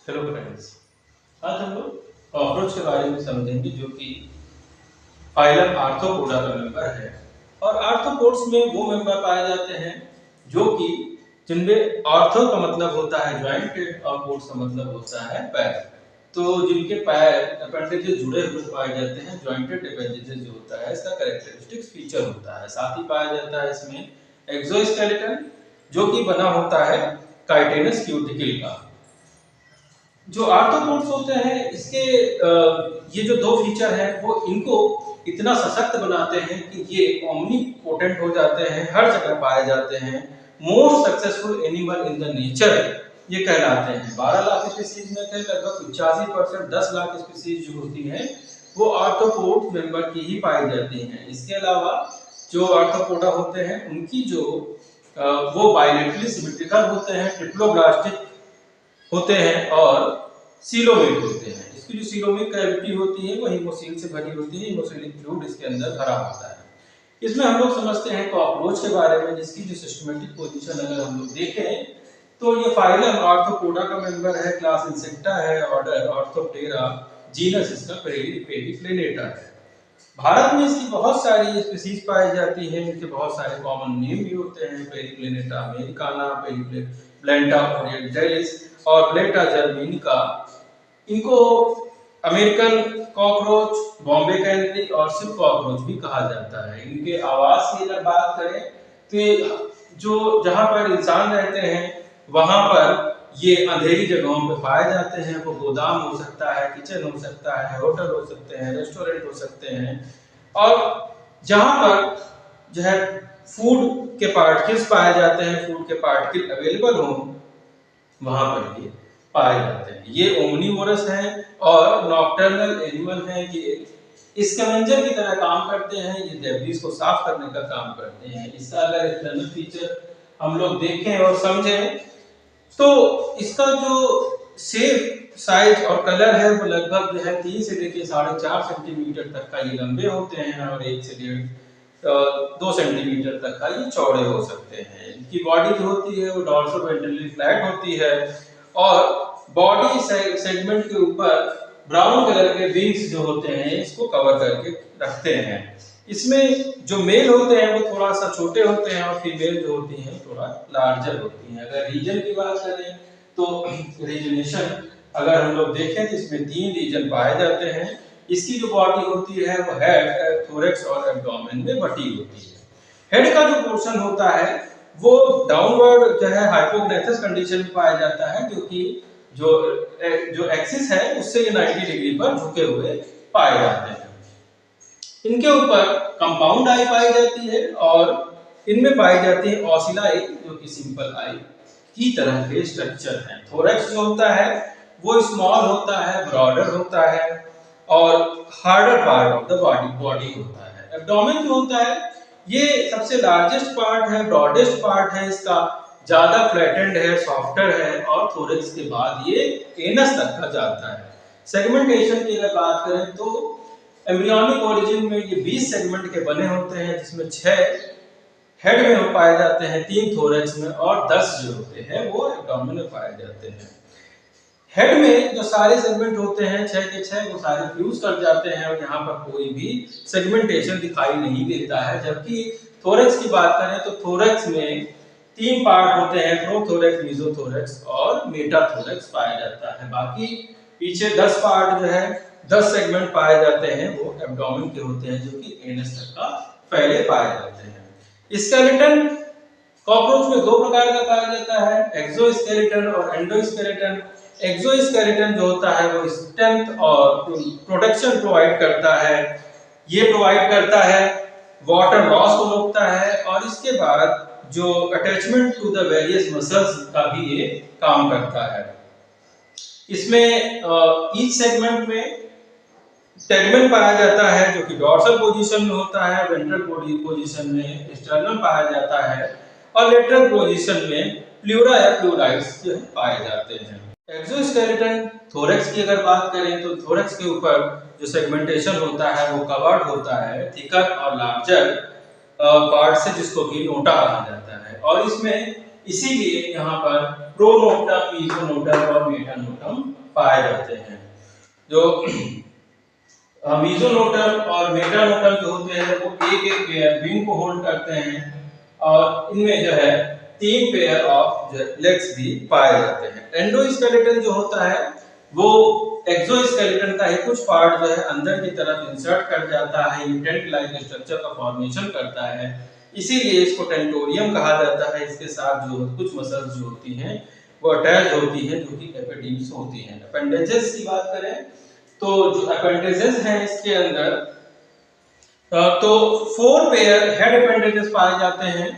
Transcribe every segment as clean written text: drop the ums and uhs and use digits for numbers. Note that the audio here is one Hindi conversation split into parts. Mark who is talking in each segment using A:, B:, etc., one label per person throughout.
A: हेलो फ्रेंड्स, आज हम लोग कॉकरोच के बारे में समझेंगे जो कि फाइलम आर्थ्रोपोडा का मेंबर है। और आर्थ्रोपोड्स में वो मेंबर पाए जाते हैं जो कि जिनमें आर्थो का मतलब होता है जॉइंटेड और पोड्स का मतलब होता है पैर। तो जिनके पैर अपेंडेजेस जुड़े हुए पाए जाते हैं, जॉइंटेड अपेंडेजेस जो होता है इसका कैरेक्टरिस्टिक्स फीचर होता है। साथ ही पाया जाता है इसमें एक्सोस्केलेटन जो कि बना होता है काइटिनस क्यूटिकल का। जो आर्थ्रोपोड्स होते हैं इसके ये जो दो फीचर हैं वो इनको इतना सशक्त बनाते हैं कि ये ओमनीपोटेंट हो जाते हैं, हर जगह पाए जाते हैं। Most successful animal in the nature ये कहलाते हैं। 12 लाख स्पीशीज में से लगभग 85% 10 लाख स्पीशीज जो होती हैं वो आर्थ्रोपोड मेंबर की ही पाई जाती हैं। इसके अलावा जो आर्थ्रोपोडा होते हैं उनकी जो वो बायलेटरली सिमेट्रिकल होते हैं, ट्रिप्लोब्लास्टिक होते हैं और सीलोमेट होते हैं। इसकी जो सीलोमिक कैविटी होती है वो हीमोसील से भरी होती है, हीमोसिलिक फ्लूइड इसके अंदर भरा होता है। इसमें हम लोग समझते हैं कॉकरोच के बारे में, जिसकी जो सिस्टमैटिक पोजीशन अगर हम लोग देखें तो ये फाइलम आर्थ्रोपोडा का मेंबर है, क्लास इंसेक्टा है, ऑर्डर ऑर्थोप्टेरा, जीनस इसका पेरिप्लेनेटा है। भारत में इसकी बहुत सारी स्पीशीज पाई जाती हैं, इनके बहुत सारे कॉमन नेम भी होते हैं, पेरिप्लेनेटा अमेरिकाना, पेरिप्लेनेटा ओरिएंटालिस और प्लेटा जर्मेनिका। इनको अमेरिकन कॉकरोच, बॉम्बे कैनरी और सिप कॉकरोच भी कहा जाता है। इनके आवास की अगर बात करें तो जो जहां पर इंसान रहते हैं वहां पर ये अंधेरी जगहों पे पाए जाते हैं। वो गोदाम हो सकता है, किचन हो सकता है, होटल हो सकते हैं, रेस्टोरेंट हो सकते हैं। और जहां पर जो है फूड के पार्टिकल्स पाए जाते हैं, फूड के पार्टिकल अवेलेबल हो वहां पर ये पाए जाते हैं। ये ओमनीवोरस हैं और नॉकटर्नल एनिमल हैं। ये स्कैवेंजर की तरह काम करते हैं, ये डेब्रिस को साफ करने का काम करते हैं। इसका अगर एक्सटर्नल फीचर हम लोग देखें और समझें तो इसका जो शेप, साइज और कलर है वो लगभग जो है 3 से लेकर 4.5 सेंटीमीटर तक का ये लंबे होते हैं और 1 से 2 सेंटीमीटर तक का ये चौड़े हो सकते हैं। इनकी बॉडी जो होती है वो डॉर्सोवेंट्रली फ्लैट होती है और बॉडी सेगमेंट के ऊपर ब्राउन कलर के विंग्स जो होते हैं इसको कवर करके रखते हैं। इसमें जो मेल होते हैं वो थोड़ा सा छोटे होते हैं और फीमेल जो होती हैं थोड़ा लार्जर होती हैं। अगर रीजन की बात करें तो रीजनेशन अगर हम लोग देखें तो इसमें 3 रीजन पाए जाते हैं। इसकी जो बॉडी होती है वो हेड, थोरैक्स और एब्डोमेन में बटी होती है। हेड का जो पोर्शन होता है वो डाउनवर्ड जो है हाइपोग्नाथस कंडीशन में पाया जाता है, जो कि जो एक्सिस है उससे ये 90 डिग्री पर झुके हुए पाए जाते हैं। इनके ऊपर कंपाउंड आई पाई जाती है और इनमें पाई जाती है ऑसिलाई जो कि सिंपल आई की तरह के स्ट्रक्चर हैं। थोरैक्स जो होता है वो स्मॉल होता है, ब्रॉडर होता है और harder part of the body होता है। एब्डोमेन जो होता है ये सबसे लार्जेस्ट पार्ट है, ब्रॉडेस्ट पार्ट है, इसका ज्यादा फ्लैटेंड है, सॉफ्टर है और थोरैक्स के बाद ये एनस तक का जाता है। सेगमेंटेशन की अगर बात करें तो एम्ब्रियोनिक ओरिजिन में ये 20 सेगमेंट के बने होते हैं, जिसमें 6 हेड में पाए जाते हैं, 3 थोरैक्स में और 10 जो होते हैं वो एब्डोमेन में पाए जाते हैं। हेड में जो सारे सेगमेंट होते हैं 6 के 6 वो सारे फ्यूज कर जाते हैं और यहाँ पर कोई भी सेगमेंटेशन दिखाई नहीं देता है। जबकि थोरैक्स की बात करें तो थोरैक्स में 3 पार्ट होते हैं, प्रोथोरैक्स, मेसोथोरैक्स और मेटाथोरैक्स पाया जाता है। बाकी पीछे 10 पार्ट जो है 10 सेगमेंट पाए जाते हैं वो एब्डोमेन के होते हैं, जो कि एनस तक का फैले पाए जाते हैं। स्केलेटन कॉकरोच में 2 प्रकार का पाया जाता है, एक्सोस्केलेटन और एंडोस्केलेटन। एक्सोस्केलेटन जो होता है वो स्ट्रेंथ और प्रोटेक्शन प्रोवाइड करता है। ये प्रोवाइड करता है, वाटर लॉस को रोकता है और इसके बाद जो attachment to the various muscles का भी ये काम करता है। इसमें ईच सेगमेंट में टेगमेंट पाया जाता है जो कि डॉर्सल पोजीशन में होता है, वेंट्रल पोजीशन में स्टर्नम पाया जाता है और लेटरल पोजीशन में प्लूरा या प्लूराइड्स पाए जाते हैं। एक्सोस्केलेटन थोरैक्स की अगर बात करें तो थोरैक्स के ऊपर जो सेगमेंटेशन होता है वो कवर्ड होता है थिकर और लार्जर पार्ट से, जिसको कि नोटा कहा जाता है। और इसमें इसीलिए यहाँ पर प्रोनोटम, मेसोनोटम और मेटानोटम पाए जाते हैं। जो मीजोनोटम और मेटानोटम जो होते हैं वो एक एक पेयर विंग को होल्ड करते हैं और इनमें जो है 3 पेयर ऑफ लेग्स भी पाए जाते हैं। एंडोस्केलेटन जो होता है वो एक्सोस्केलेटन का ही कुछ पार्ट जो है अंदर की तरफ इंसर्ट कर जाता है, ये टेंट लाइक स्ट्रक्चर का फॉर्मेशन करता है, इसीलिए इसको टेंटोरियम कहा जाता है। इसके साथ जो कुछ मसल्स जो होती हैं वो अटैच होती है जो कि एपेंडिक्स होती हैं। अपेंडेजेस की बात करें तो जो अपेंडेजेस हैं इसके अंदर तो 4 पेयर हेड अपेंडेजेस पाए जाते हैं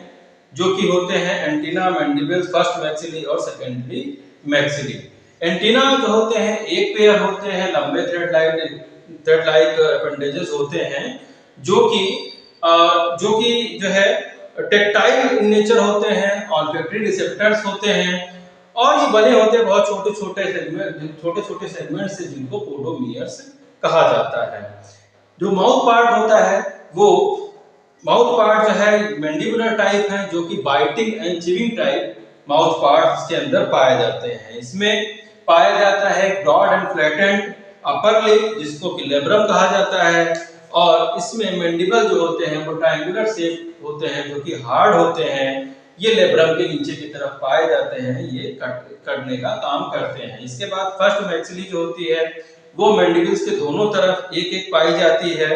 A: जो कि होते हैं एंटीना, मैंडिबल्स, फर्स्ट मैक्सिली और सेकेंडरी मैक्सिली। एंटीना जो होते हैं एक पेयर होते हैं, लंबे थ्रेड लाइक अपेंडेजेस होते हैं जो कि जो है टेक्टाइल इन नेचर होते हैं, ऑल्फैक्टरी रिसेप्टर्स होते हैं और ये बने होते हैं बहुत छोटे सेगमेंट से जिनको पोडोमियर्स कहा जाता है। जो माउथ पार्ट होता है वो माउथ पार्ट जो है मैंडिबुलर टाइप है जो कि biting and chewing type mouth part के अंदर पाए जाते हैं। इसमें पाया जाता है broad and flattened upper lip जिसको कि लेब्रम कहा जाता है और इसमें मैंडिबल जो होते हैं वो ट्रायंगुलर शेप होते हैं जो कि हार्ड होते हैं। ये लेब्रम के नीचे की तरफ पाए जाते हैं, ये करने का काम करते हैं। इसके बाद फर्स्ट मैक्सिली जो होती है वो मैंडिबल्स के दोनों तरफ एक एक पाई जाती है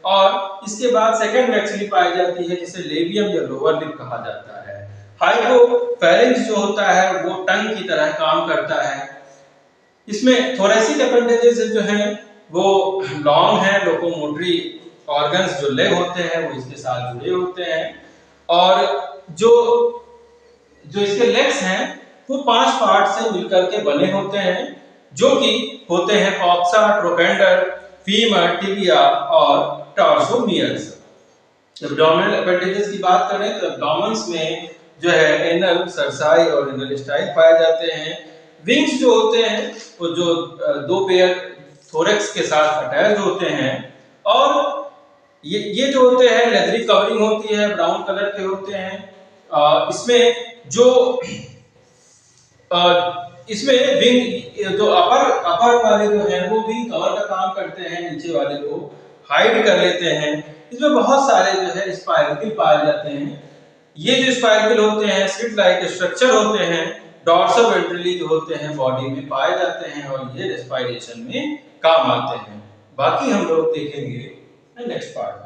A: और इसके बाद सेकंड मैक्सिली पाई जाती है जिसे लेबियम या लोअर लिप कहा जाता है। हाइपोफैरिंक्स जो होता है वो टंग की तरह काम करता है। इसमें थोरेसिक अपेंडेजेस जो हैं वो लॉन्ग है, लोकोमोटरी ऑर्गन्स जो लेग होते हैं वो इसके साथ जुड़े होते हैं और जो इसके लेग्स हैं वो 5 पार्ट से मिलकर के बने होते हैं जो कि होते हैं कॉक्सा, ट्रोकेंडर, फीमर, टिबिया और टार्सोमियर्स। एब्डोमिनल अपेंडेजेस की बात करें तो एब्डोमेन्स में जो है एनल, सरसाई और इंटेस्टाइन पाए जाते हैं। विंग्स जो होते हैं वो जो 2 पेयर थोरैक्स के साथ अटैच होते हैं और ये जो होते हैं लेदरी कवरिंग होती है, ब्राउन कलर के होते हैं। इसमें विंग जो अपर वाले जो हैं वो विंग कवर का काम करते हैं, नीचे वाले को हाइड कर लेते हैं। इसमें बहुत सारे जो है स्पाइरल पाए जाते हैं। ये जो स्पाइरल होते हैं स्लिट लाइक स्ट्रक्चर होते हैं, डॉर्सल वेंट्रली जो होते हैं बॉडी में पाए जाते हैं और ये रेस्पिरेशन में काम आते हैं। बाकी हम लोग देखेंगे नेक्स्ट पार्ट।